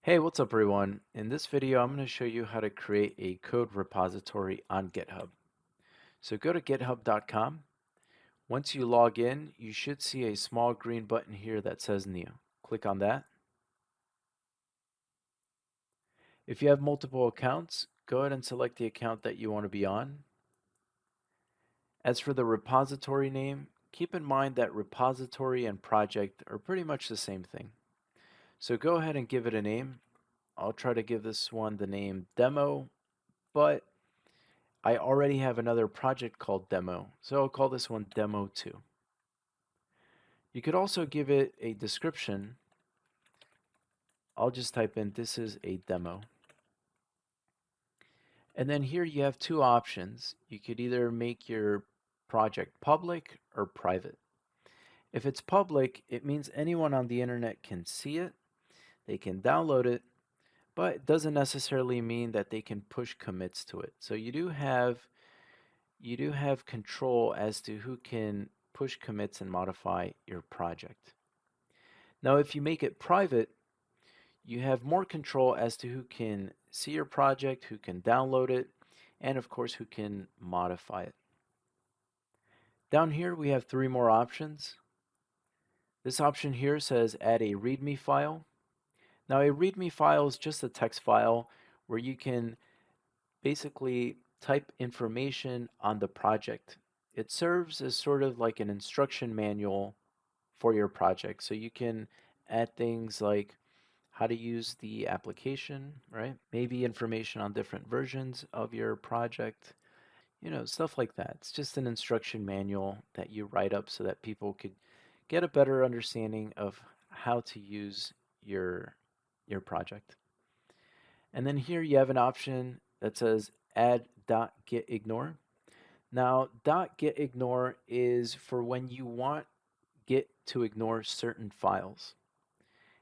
Hey, what's up everyone? In this video, I'm going to show you how to create a code repository on GitHub. So go to github.com. Once you log in, you should see a small green button here that says new. Click on that. If you have multiple accounts, go ahead and select the account that you want to be on. As for the repository name, keep in mind that repository and project are pretty much the same thing. So go ahead and give it a name. I'll try to give this one the name demo, but I already have another project called demo, so I'll call this one demo 2. You could also give it a description. I'll just type in this is a demo. And then here you have two options. You could either make your project public or private. If it's public, it means anyone on the internet can see it, they can download it, but it doesn't necessarily mean that they can push commits to it. So you do have control as to who can push commits and modify your project. Now, if you make it private, you have more control as to who can see your project, who can download it, and of course, who can modify it. Down here, we have three more options. This option here says add a README file. Now, a README file is just a text file where you can basically type information on the project. It serves as sort of like an instruction manual for your project. So you can add things like how to use the application, right? Maybe information on different versions of your project, stuff like that. It's just an instruction manual that you write up so that people could get a better understanding of how to use your your project. And then here you have an option that says add .gitignore. Now, .gitignore is for when you want Git to ignore certain files.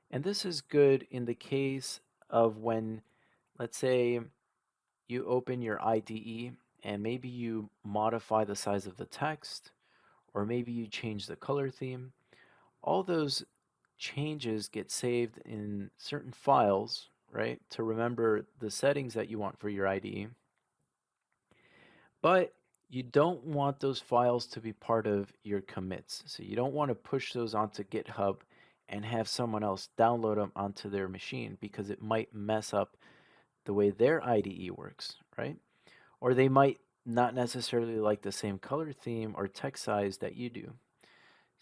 And this is good in the case of when, let's say, you open your IDE and maybe you modify the size of the text, or maybe you change the color theme. All those changes get saved in certain files, right, to remember the settings that you want for your IDE. But you don't want those files to be part of your commits. So you don't want to push those onto GitHub and have someone else download them onto their machine because it might mess up the way their IDE works, right? Or they might not necessarily like the same color theme or text size that you do.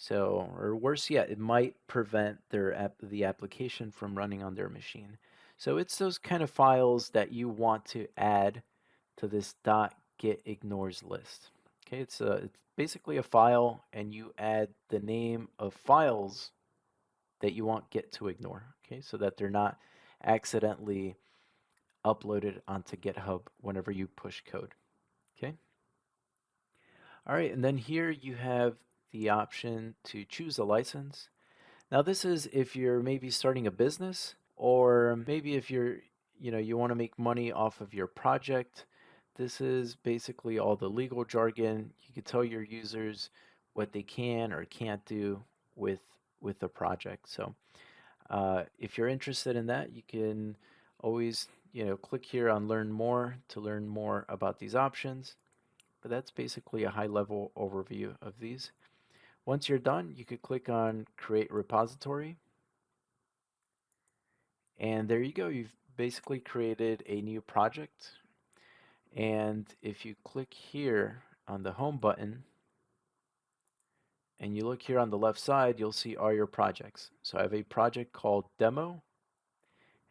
So, or worse yet, it might prevent the application from running on their machine. So it's those kind of files that you want to add to this .gitignores list. Okay, it's basically a file, and you add the name of files that you want Git to ignore. Okay, so that they're not accidentally uploaded onto GitHub whenever you push code. Okay. All right, and then here you have the option to choose a license. Now this is if you're maybe starting a business, or maybe if you want to make money off of your project. This is basically all the legal jargon. You can tell your users what they can or can't do with the project. So if you're interested in that, you can always click here on learn more to learn more about these options. But that's basically a high level overview of these. Once you're done, you could click on create repository. And there you go. You've basically created a new project. And if you click here on the home button and you look here on the left side, you'll see all your projects. So I have a project called demo,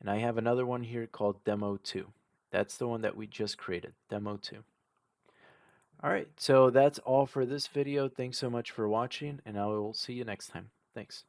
and I have another one here called demo 2. That's the one that we just created, demo 2. All right, so that's all for this video. Thanks so much for watching, and I will see you next time. Thanks.